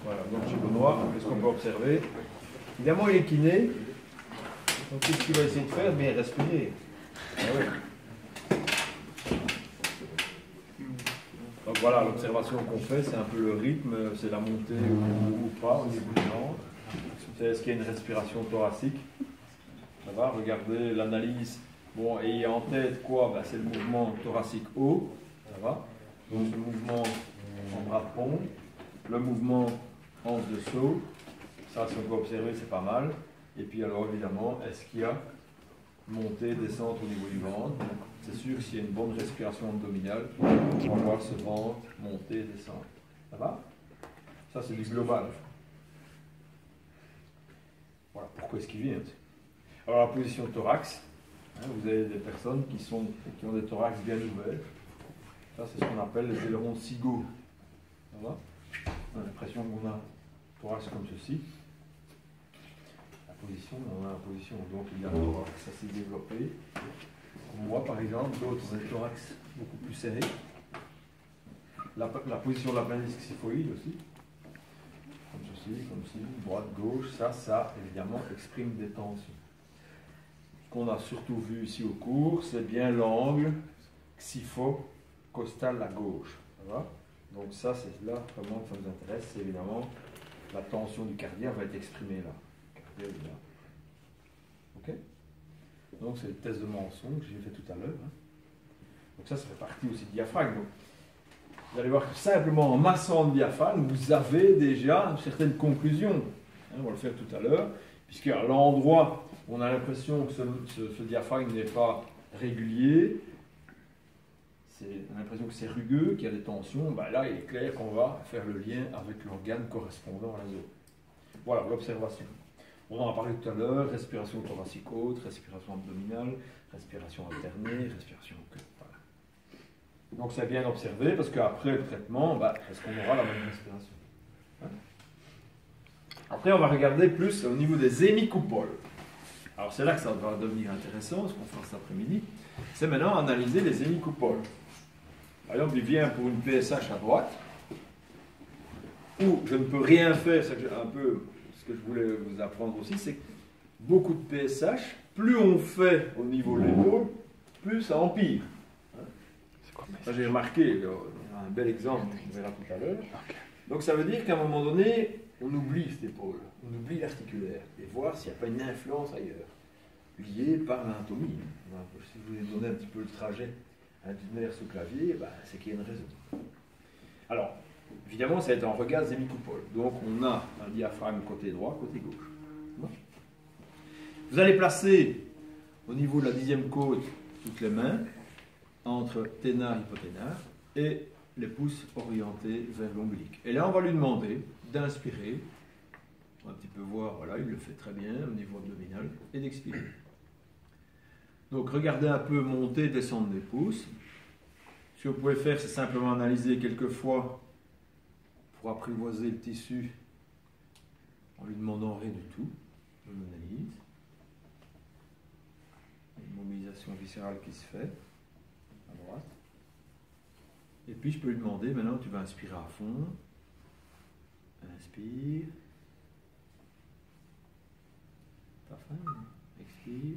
Voilà, donc chez Benoît, qu'est-ce qu'on peut observer? Évidemment, il est kiné. Donc, qu'est-ce qu'il va essayer de faire? Bien respirer. Ah oui. Donc voilà, l'observation qu'on fait, c'est un peu le rythme, c'est la montée ou pas au niveau du ventre. C'est est-ce qu'il y a une respiration thoracique? Ça va, regardez l'analyse. Bon, et en tête, quoi? Ben, c'est le mouvement thoracique haut. Ça va. Donc, le mouvement en bras de pont, le mouvement hanche de saut. Ça, si on peut observer, c'est pas mal. Et puis, alors, évidemment, est-ce qu'il y a montée, descente au niveau du ventre? C'est sûr, s'il y a une bonne respiration abdominale, on va voir ce ventre monter, descendre. Ça va? Ça, c'est du global. Voilà, pourquoi est-ce qu'il vient? Alors, la position thorax, hein, vous avez des personnes qui ont des thorax bien ouverts. Ça, c'est ce qu'on appelle les ailerons cigaux. Ça va? On a l'impression qu'on a un thorax comme ceci. La position, on a la position, donc il y a le thorax assez développé. Comme moi, par exemple, d'autres ont des thorax beaucoup plus serrés. La position de la planisque xiphoïde aussi. Comme ceci, comme ci, droite, gauche, ça, évidemment, exprime des tensions. Ce qu'on a surtout vu ici au cours, c'est bien l'angle xipho-costal à gauche. Ça va? Donc ça, c'est là vraiment que ça nous intéresse, c'est évidemment la tension du cardiaque va être exprimée là. Le cardiaque, là. Ok? Donc c'est le test de Manson que j'ai fait tout à l'heure. Hein. Donc ça fait partie aussi du diaphragme. Donc, vous allez voir que simplement en massant le diaphragme, vous avez déjà certaines conclusions. Hein, on va le faire tout à l'heure, puisque à l'endroit où on a l'impression que ce diaphragme n'est pas régulier, on a l'impression que c'est rugueux, qu'il y a des tensions, ben là il est clair qu'on va faire le lien avec l'organe correspondant à la zone. Voilà l'observation. On en a parlé tout à l'heure, respiration thoracique haute, respiration abdominale, respiration alternée, respiration queue. Voilà. Donc c'est bien observé parce qu'après le traitement, est-ce qu'on aura la même respiration? Hein? Après on va regarder plus au niveau des hémicoupoles. Alors c'est là que ça va devenir intéressant, ce qu'on fera cet après-midi. C'est maintenant analyser les hémicoupoles. Par exemple, il vient pour une PSH à droite, où je ne peux rien faire, c'est un peu ce que je voulais vous apprendre aussi, c'est que beaucoup de PSH, plus on fait au niveau de l'épaule, plus ça empire. Ça j'ai remarqué, il y a un bel exemple qu'on verra tout à l'heure. Donc ça veut dire qu'à un moment donné, on oublie cette épaule, on oublie l'articulaire, et voir s'il n'y a pas une influence ailleurs, liée par l'anatomie. Si je vous ai donné un petit peu le trajet d'une nerf sous clavier, c'est qu'il y a une raison. Alors, évidemment, ça va être en regard des hémicoupoles. Donc, on a un diaphragme côté droit, côté gauche. Vous allez placer au niveau de la 10e côte toutes les mains entre ténar et hypoténar et les pouces orientés vers l'ombilic. Et là, on va lui demander d'inspirer. On va un petit peu voir, voilà, il le fait très bien au niveau abdominal, et d'expirer. Donc regardez un peu monter, descendre des pouces. Ce que vous pouvez faire, c'est simplement analyser quelques fois pour apprivoiser le tissu en lui demandant rien du tout. On analyse. Une mobilisation viscérale qui se fait à droite. Et puis je peux lui demander, maintenant tu vas inspirer à fond. Inspire. Pas fin. Expire.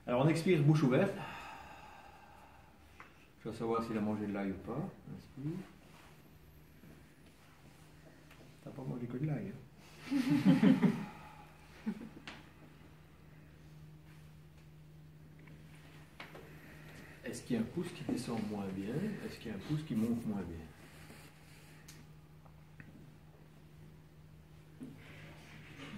Alors on expire bouche ouverte. Je vais savoir s'il a mangé de l'ail ou pas. Inspire. T'as pas mangé que de l'ail. Hein? Est-ce qu'il y a un pouce qui descend moins bien? Est-ce qu'il y a un pouce qui monte moins bien?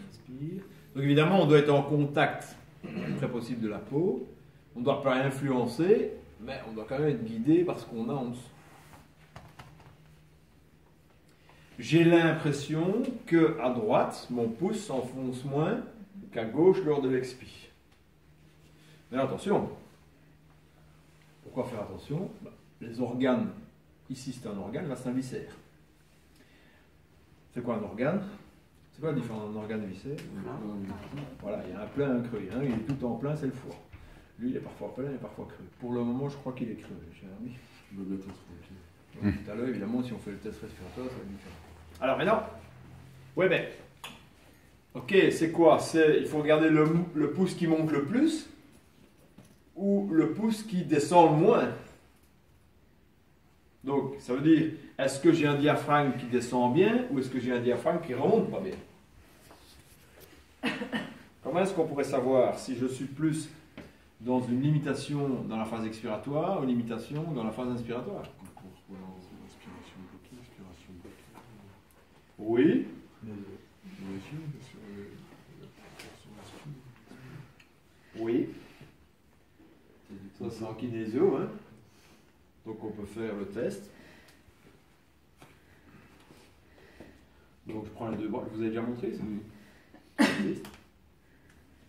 Inspire. Donc évidemment, on doit être en contact le plus possible de la peau. On ne doit pas influencer, mais on doit quand même être guidé par ce qu'on a en dessous. J'ai l'impression qu'à droite, mon pouce s'enfonce moins qu'à gauche lors de l'expire. Mais attention. Pourquoi faire attention? Les organes, ici c'est un organe, là c'est un viscère. C'est quoi un organe? C'est quoi la différence d'un organe et viscère? Voilà, il y a un plein et un creux. Il est tout en plein, c'est le foie. Lui, il est parfois plein et parfois creux. Pour le moment, je crois qu'il est creux, cher ami. Donc, tout à l'heure, évidemment, si on fait le test respiratoire, ça va être différent. Alors maintenant, ouais, mais, ok, c'est quoi? Il faut regarder le pouce qui monte le plus ou le pouce qui descend le moins. Donc, ça veut dire, est-ce que j'ai un diaphragme qui descend bien ou est-ce que j'ai un diaphragme qui remonte pas bien? Comment est-ce qu'on pourrait savoir si je suis plus dans une limitation dans la phase expiratoire ou une limitation dans la phase inspiratoire? Oui. Oui. Ça, c'est en kinésio, hein. Donc, on peut faire le test. Donc, je prends les deux bras. Je vous ai déjà montré, ça? Oui.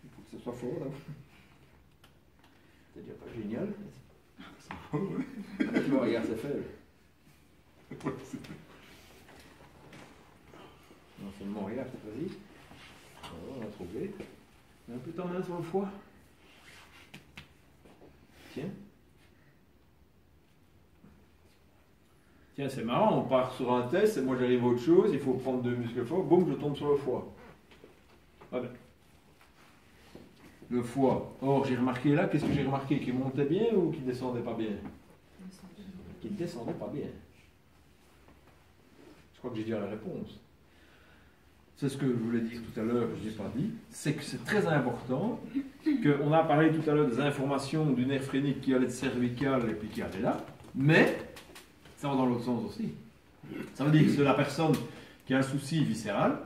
Il faut que ce soit fort, là. C'est déjà pas génial. Tu vois, regarde, c'est faible. Non seulement, regarde, vas-y. On a trouvé. Un peu ta main sur le foie. Tiens. Tiens, c'est marrant, on part sur un test, et moi j'arrive à autre chose, il faut prendre 2 muscles forts, boum, je tombe sur le foie. Voilà. Le foie. Or, j'ai remarqué là, qu'est-ce que j'ai remarqué? Qu'il montait bien ou qu'il descendait pas bien? Qu'il descendait pas bien. Je crois que j'ai dit la réponse. C'est ce que je voulais dire tout à l'heure, je n'ai pas dit, c'est que c'est très important qu'on a parlé tout à l'heure des informations du nerf phrénique qui allait de cervical et puis qui allait là, mais ça va dans l'autre sens aussi. Ça veut dire que c'est la personne qui a un souci viscéral,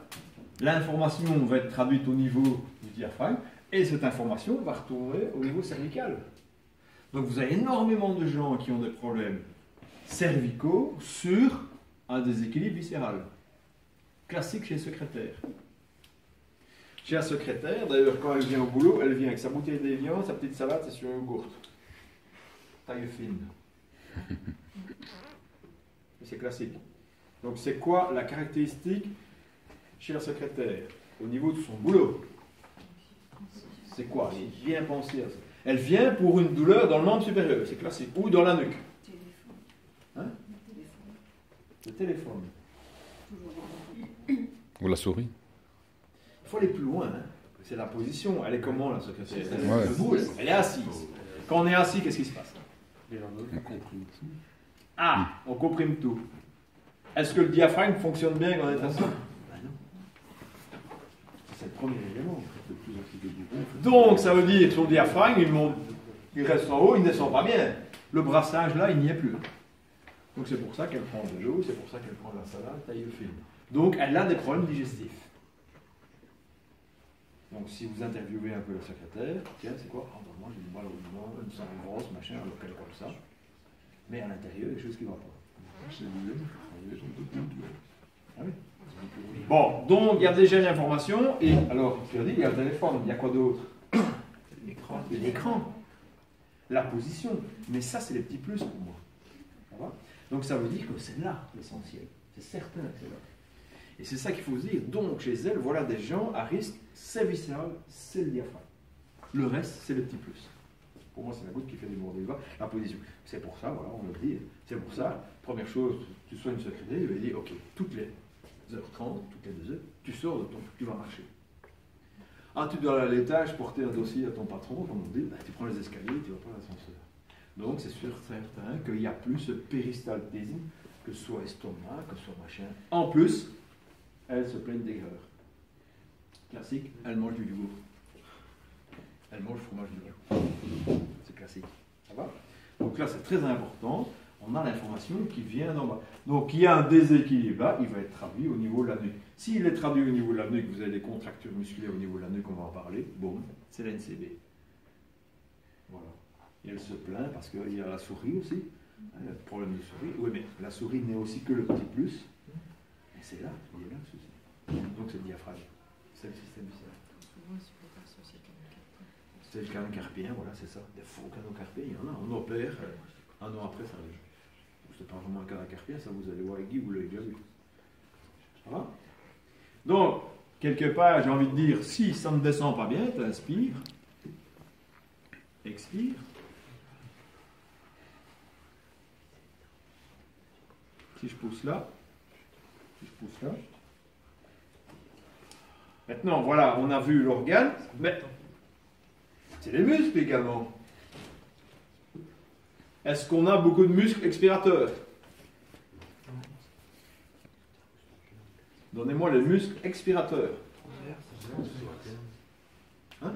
l'information va être traduite au niveau du diaphragme, et cette information va retourner au niveau cervical. Donc vous avez énormément de gens qui ont des problèmes cervicaux sur un déséquilibre viscéral. Classique chez le secrétaire. Chez la secrétaire, d'ailleurs, quand elle vient au boulot, elle vient avec sa bouteille d'évian, sa petite salade, c'est sur une yogourt. Taille fine. C'est classique. Donc c'est quoi la caractéristique chez la secrétaire au niveau de son boulot? C'est quoi? Elle vient penser à ça. Elle vient pour une douleur dans le membre supérieur, c'est classique. Ou dans la nuque. Hein? Le téléphone. Ou la souris. Il faut aller plus loin. Hein. C'est la position. Elle est comment, la secrétaire? Elle est debout, elle est assise. Quand on est assis, qu'est-ce qui se passe? On comprime tout. Ah, on comprime tout. Est-ce que le diaphragme fonctionne bien quand on est assis? Ben non. C'est le premier élément. Donc, ça veut dire que son diaphragme, il reste en haut, il ne descend pas bien. Le brassage, là, il n'y est plus. Donc, c'est pour ça qu'elle prend de l'eau, c'est pour ça qu'elle prend de la salade, taille fine. Donc, elle a des problèmes digestifs. Donc, si vous interviewez un peu le secrétaire, tiens, c'est quoi? Oh, moi, j'ai du mal au moment, une sang grosse, machin, alors qu'elle est comme ça. Mais à l'intérieur, il y a des choses qui ne vont pas. Ah oui. Bon, donc, il y a déjà une information, et alors, tu as dit, il y a le téléphone, il y a quoi d'autre? L'écran. La position. Mais ça, c'est les petits plus pour moi. Ça va? Donc, ça veut dire que c'est là l'essentiel. C'est certain que c'est là. Et c'est ça qu'il faut se dire. Donc, chez elle, voilà des gens à risque, c'est viscéral, c'est le diaphragme. Le reste, c'est le petit plus. Pour moi, c'est la goutte qui fait déborder le bas. La position. C'est pour ça, voilà, on le dit. C'est pour ça, première chose, tu soignes une secrétaire, il va dire, ok, toutes les 1h30, toutes les 2 heures, tu sors de ton, tu vas marcher. Ah, tu dois aller à l'étage porter un dossier à ton patron, comme on dit, bah, tu prends les escaliers, tu vas pas à l'ascenseur. Donc, c'est sûr, certain qu'il n'y a plus ce péristaltisme, que ce soit estomac, que ce soit machin. En plus, elle se plaignent d'aigreur. Classique, elle mange du yogourt. Elle mange le fromage du yogourt. C'est classique. Ça va? Donc là, c'est très important. On a l'information qui vient d'en bas. Donc, il y a un déséquilibre là, il va être traduit au niveau de la nuque. S'il est traduit au niveau de la nuque, vous avez des contractures musculaires au niveau de la nuque, on va en parler. Bon, c'est la NCB. Voilà. Et elle se plaint parce qu'il y a la souris aussi. Il y a le problème de souris. Oui, mais la souris n'est aussi que le petit plus. Et c'est là, il y a là le souci. Donc, c'est le diaphragme. C'est le système viscéral. C'est le canal carpien, voilà, c'est ça. Des faux canaux carpiens, il y en a. On opère, un an après, ça arrive. C'est pas vraiment un canal carpien, ça vous allez voir avec Guy, vous l'avez déjà vu. Ça va? Donc, quelque part, j'ai envie de dire, si ça ne descend pas bien, tu inspires, expire. Si je pousse là, Je pousse là. Maintenant, voilà, on a vu l'organe, mais c'est les muscles également. Est-ce qu'on a beaucoup de muscles expirateurs? Donnez-moi les muscles expirateurs. Hein?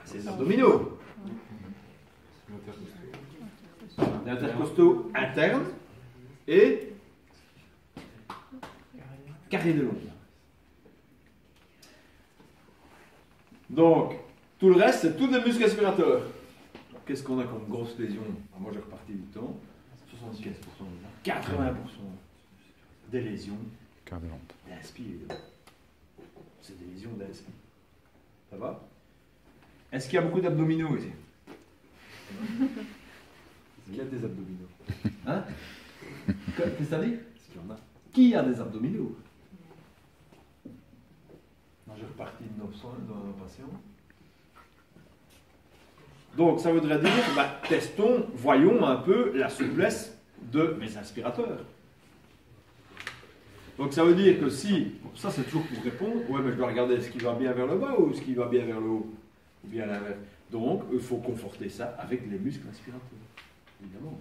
C'est les abdominaux. Les intercostaux internes et carré de long. Donc, tout le reste, c'est tous des muscles aspirateurs. Qu'est-ce qu'on a comme grosse lésion? Moi, j'ai reparti du temps. 75%, 80% des lésions d'inspire. C'est des lésions d'inspire. Ça va? Est-ce qu'il y a beaucoup d'abdominaux ici? Est-ce qu'il y a des abdominaux? Hein? Qu'est-ce que ça dit? Est-ce qu'il y en a? Qui a des abdominaux? J'ai reparti de 900 dans un patient. Donc, ça voudrait dire, testons, voyons un peu la souplesse de mes inspirateurs. Donc, ça veut dire que si, ça c'est toujours pour répondre, ouais, mais je dois regarder ce qui va bien vers le bas ou ce qui va bien vers le haut, ou bien l'inverse. Donc, il faut conforter ça avec les muscles inspirateurs, évidemment.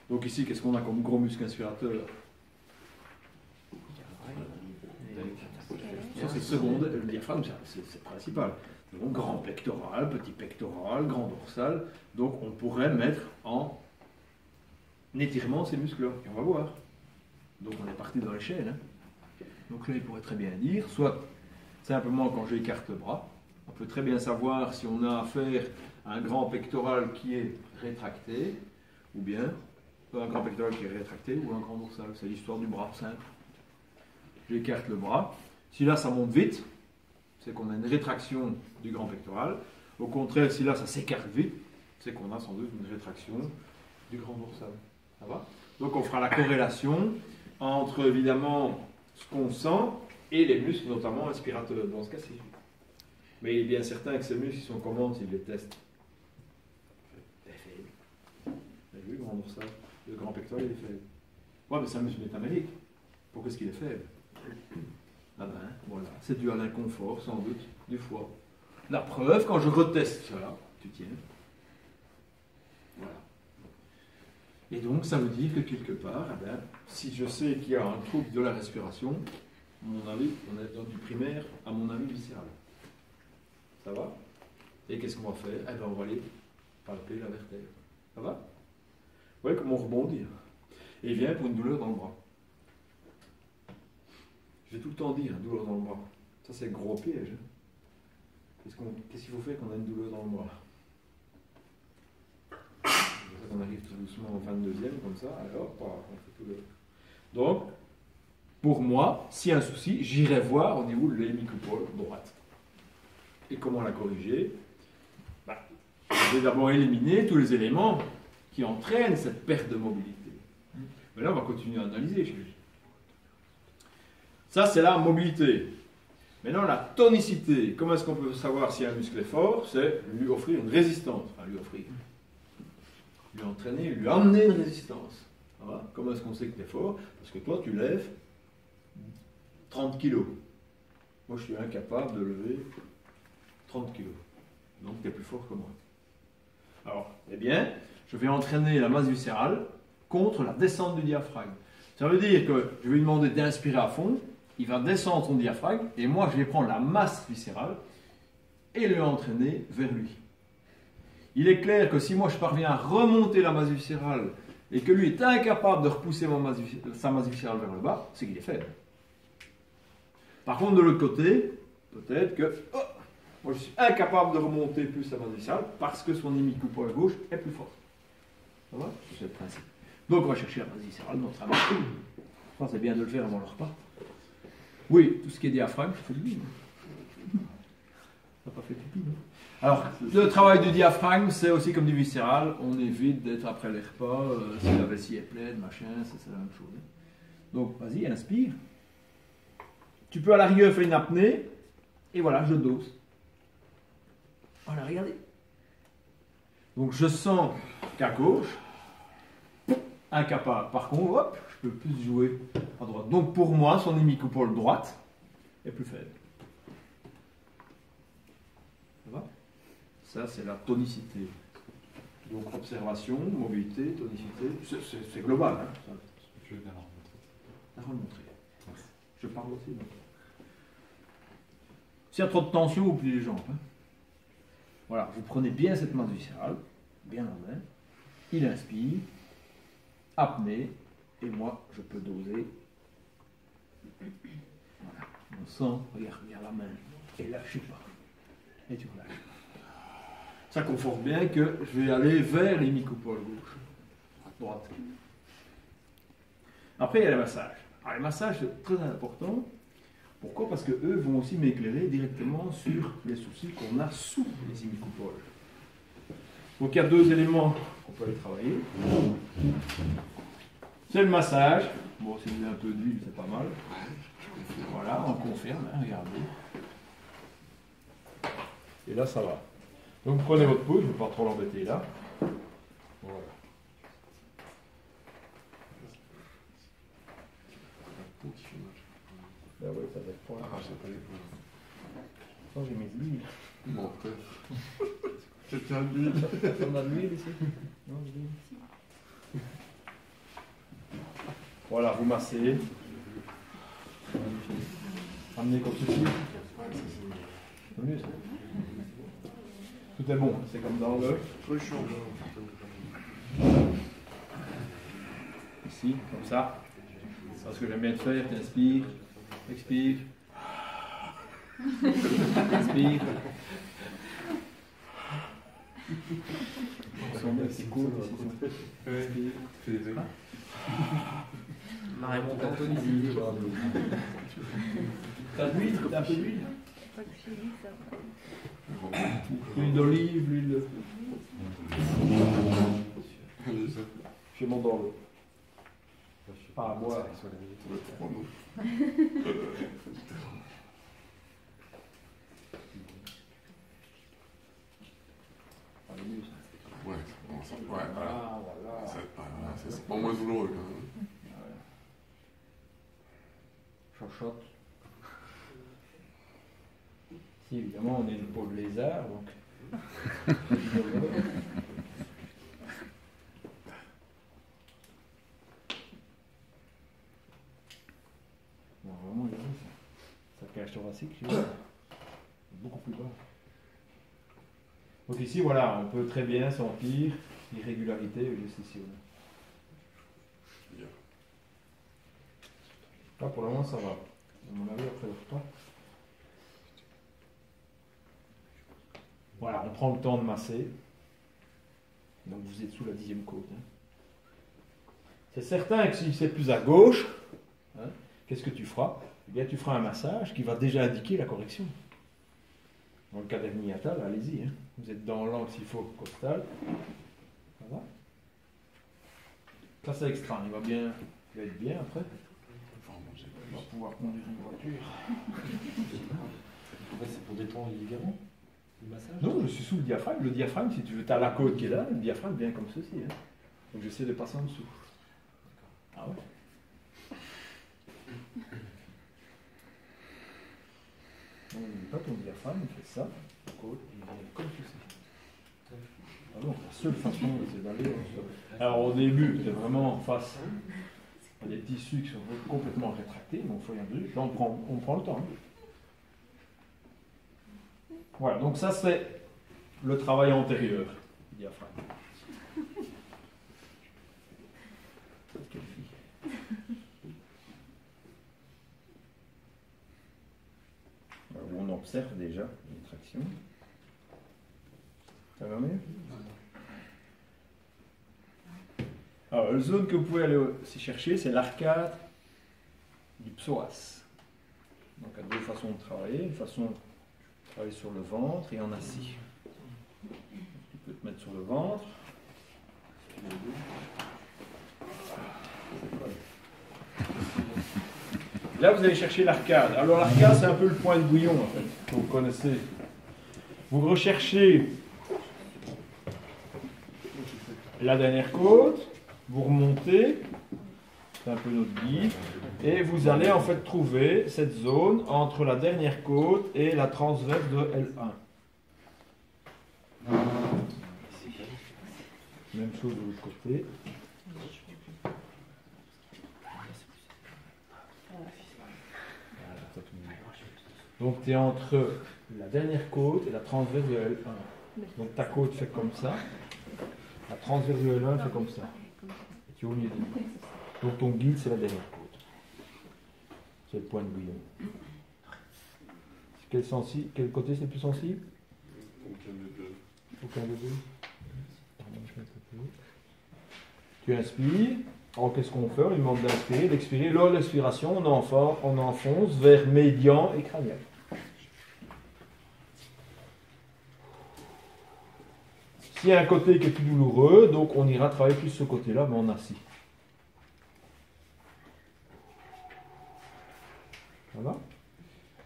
Donc, ici, qu'est-ce qu'on a comme gros muscle inspirateur? Ça, c'est seconde, le diaphragme, c'est principal. Donc, grand pectoral, petit pectoral, grand dorsal. Donc, on pourrait mettre en étirement ces muscles-là. Et on va voir. Donc, on est parti dans l'échelle. Hein. Donc là, il pourrait très bien dire, soit simplement quand j'écarte le bras, on peut très bien savoir si on a affaire à un grand pectoral qui est rétracté, ou bien un grand pectoral qui est rétracté, ou un grand dorsal. C'est l'histoire du bras, simple. J'écarte le bras. Si là, ça monte vite, c'est qu'on a une rétraction du grand pectoral. Au contraire, si là, ça s'écarte vite, c'est qu'on a sans doute une rétraction du grand dorsal. Ça va? Donc, on fera la corrélation entre, évidemment, ce qu'on sent et les muscles, notamment inspirateurs, dans ce cas-ci. Mais il est bien certain que ces muscles, ils sont comment s'ils les testent? Il est faible. Vous avez vu, le grand dorsal? Le grand pectoral, il est faible. Ouais, mais c'est un muscle métamérique. Pourquoi est-ce qu'il est faible? Ah ben, voilà, c'est dû à l'inconfort, sans doute, du foie. La preuve, quand je reteste cela, tu tiens. Voilà. Et donc, ça veut dire que quelque part, eh ben, si je sais qu'il y a un trouble de la respiration, à mon avis, on est dans du primaire, à mon avis, viscéral. Ça va? Et qu'est-ce qu'on va faire? Eh ben, on va aller palper la vertèbre. Ça va? Vous voyez comment on rebondit. Et il vient pour une douleur dans le bras. Je vais tout le temps dire, douleur dans le bras. Ça, c'est un gros piège. Qu'est-ce qu'il faut faire quand on a une douleur dans le bras? C'est pour ça qu'on arrive tout doucement en 22e, comme ça, alors, on fait tout le... Donc, pour moi, s'il y a un souci, j'irai voir au niveau de l'hémicoupole droite. Et comment la corriger? Je vais d'abord éliminer tous les éléments qui entraînent cette perte de mobilité. Mais là, on va continuer à analyser chez lui. Ça, c'est la mobilité. Maintenant, la tonicité. Comment est-ce qu'on peut savoir si un muscle est fort? C'est lui offrir une résistance. Enfin, lui entraîner, lui amener une résistance. Voilà. Comment est-ce qu'on sait que tu es fort? Parce que toi, tu lèves 30 kg. Moi, je suis incapable de lever 30 kg. Donc, tu es plus fort que moi. Alors, eh bien, je vais entraîner la masse viscérale contre la descente du diaphragme. Ça veut dire que je vais lui demander d'inspirer à fond. Il va descendre son diaphragme et moi je vais prendre la masse viscérale et le entraîner vers lui. Il est clair que si moi je parviens à remonter la masse viscérale et que lui est incapable de repousser sa masse viscérale vers le bas, c'est qu'il est faible. Par contre, de l'autre côté, peut-être que moi je suis incapable de remonter plus sa masse viscérale parce que son hémicoupole gauche est plus forte. Ça va? C'est le principe. Donc on va chercher la masse viscérale dans notre amas. Je pense que c'est bien de le faire avant le repas. Oui, tout ce qui est diaphragme, ça fait du bien. Ça n'a pas fait pipi, non? Alors, le travail du diaphragme, c'est aussi comme du viscéral. On évite d'être après les repas, si la vessie est pleine, machin, c'est la même chose. Donc, vas-y, inspire. Tu peux à la rigueur faire une apnée, et voilà, je dose. Voilà, regardez. Donc, je sens qu'à gauche, incapable. Par contre, hop, je peux plus jouer à droite. Donc pour moi, son hémicopole droite est plus faible. Ça va? Ça, c'est la tonicité. Donc observation, mobilité, tonicité, c'est global. Hein, ça. Je vais bien la remontrer. La remontrer. Je parle aussi. Donc. S'il y a trop de tension, vous pliez les jambes. Hein. Voilà, vous prenez bien cette masse viscérale, bien en main. Il inspire, apnée, et moi, je peux doser. Voilà, on sent, regarde la main, et lâchez pas. Et tu relâches. Ça conforte bien que je vais aller vers l'hémicopole gauche, droite. Après, il y a les massages. Alors, les massages, c'est très important. Pourquoi? Parce qu'eux vont aussi m'éclairer directement sur les soucis qu'on a sous les hémicopoles. Donc, il y a deux éléments qu'on peut aller travailler. C'est le massage. Bon, si vous avez un peu d'huile, c'est pas mal. Voilà, on confirme, hein, regardez. Et là, ça va. Donc, vous prenez votre pouce, je ne vais pas trop l'embêter là. Voilà. Ben oui, ça va être point. Ah, j'ai pas les points. Oh, j'ai mis de l'huile. Bon, peut-être. Je tiens de l'huile. On a de l'huile ici? Non, de l'huile. Voilà, vous massez. Ramenez comme ceci. C'est mieux ça. Tout est bon, c'est comme dans le. Ici, comme ça. C'est ce que j'aime bien te faire, t'inspires, expire. Inspire. C'est cool aussi. Oui, fais des trucs. Ma remonte en tonicité. T'as de l'huile? T'as un peu d'huile? Pas de fini, ça. L'huile d'olive, l'huile de. J'ai mon dans l'eau. Pas à boire. Ouais, bon, ça, ouais, voilà. Ah, voilà. C'est pas moins douloureux quand même. Chochotte. Si, évidemment, on est le pôle lézard, donc. Non, vraiment, ça cage thoracique, je sais. Beaucoup plus bas. Donc ici, voilà, on peut très bien sentir l'irrégularité gestationnelle. Là, pour le moment, ça va. À mon avis, après le repas. Voilà, on prend le temps de masser. Donc vous êtes sous la 10e côte. Hein. C'est certain que si c'est plus à gauche, hein, qu'est-ce que tu feras? Eh bien, tu feras un massage qui va déjà indiquer la correction. Dans le cas d'hernie-hiatale, allez-y. Hein. Vous êtes dans l'angle s'il faut costal. Ça va? Ça, c'est extra. Il va être bien après. On va pouvoir conduire une voiture. C'est pour détendre les ligaments, le massage? Non, je suis sous le diaphragme. Le diaphragme, si tu veux, tu as la côte qui est là, le diaphragme vient comme ceci. Hein. Donc j'essaie de passer en dessous. Ah ouais? Donc, n'oublie pas ton diaphragme, il fait ça, la côte, il vient comme ceci. Ah non, la seule façon, c'est d'aller en dessous. Alors au début, tu es vraiment face à des tissus qui sont complètement rétractés, donc il faut y aller. Là, on prend le temps. Hein. Voilà, donc ça c'est le travail antérieur du diaphragme. Quelle fille. Où on observe déjà une traction. Ça va mieux? Alors, la zone que vous pouvez aller aussi chercher, c'est l'arcade du psoas. Donc, il y a deux façons de travailler. Une façon de travailler sur le ventre et en assis. Tu peux te mettre sur le ventre. Là, vous allez chercher l'arcade. Alors, l'arcade, c'est un peu le point de bouillon, en fait, que vous connaissez. Vous recherchez la dernière côte, vous remontez, c'est un peu notre guide, Et vous allez en fait trouver cette zone entre la dernière côte et la transverse de L1. Même chose de l'autre côté. Donc tu es entre la dernière côte et la transverse de L1. Donc ta côte fait comme ça. La transverse de L1 fait comme ça. Et tu es au milieu. Donc ton guide c'est la dernière côte. C'est le point de bouillon. Quel côté c'est le plus sensible? Aucun des deux. Tu inspires. Alors qu'est-ce qu'on fait? On lui demande d'inspirer, d'expirer. Lors de l'expiration, on enfonce vers médian et crânien. S'il y a un côté qui est plus douloureux, donc on ira travailler plus ce côté-là, mais en assis. Voilà.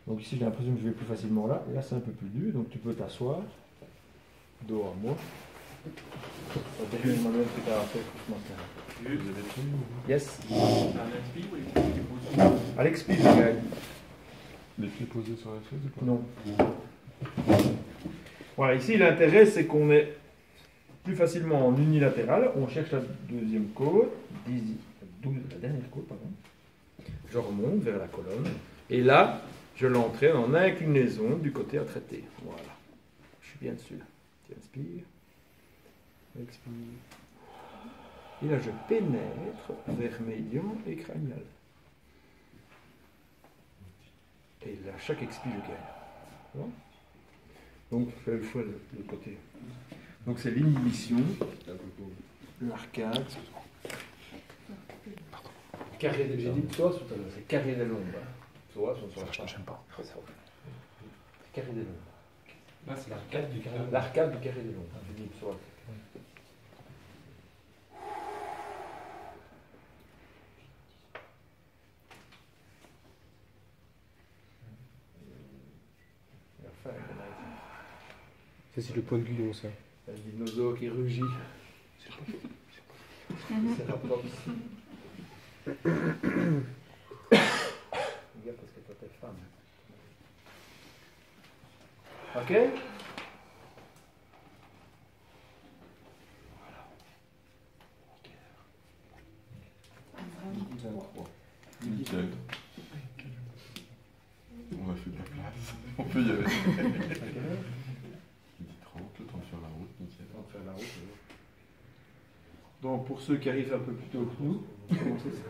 Donc ici j'ai l'impression que je vais plus facilement là, et là c'est un peu plus dur, donc tu peux t'asseoir, dos à moi. Manuel, que tu as fait ce matin. Yes. À l'expire, Gaël. Les pieds posés sur la chaise ou pas? Non. Voilà, ici l'intérêt c'est qu'on est plus facilement en unilatéral, on cherche la deuxième côte, la dernière côte, pardon. Je remonte vers la colonne, et là, je l'entraîne en inclinaison du côté à traiter. Voilà. Je suis bien dessus. Tu inspires. Expire. Et là, je pénètre vers médian et crânial. Et là, chaque expire, je gagne. Voilà. Donc, je fais le choix de côté. Donc, c'est l'inhibition, l'arcade. Carré de, j'ai dit psoas tout à l'heure, c'est carré des lombes. Psoas, on ne saura pas. J'aime pas. Carré des lombes. Ah, c'est l'arcade du carré. L'arcade du carré des lombes. J'ai dit psoas. Ça, c'est le point de Guyon, ça. Un dinosaure qui rugit. C'est rapport ici. Regarde parce que toi t'es femme. Ok? Nickel. On a fait de la place. On peut y aller. Il dit 30, le temps de faire la route, nickel. On va faire la route. Donc pour ceux qui arrivent un peu plus tôt que nous, comment c'est ça?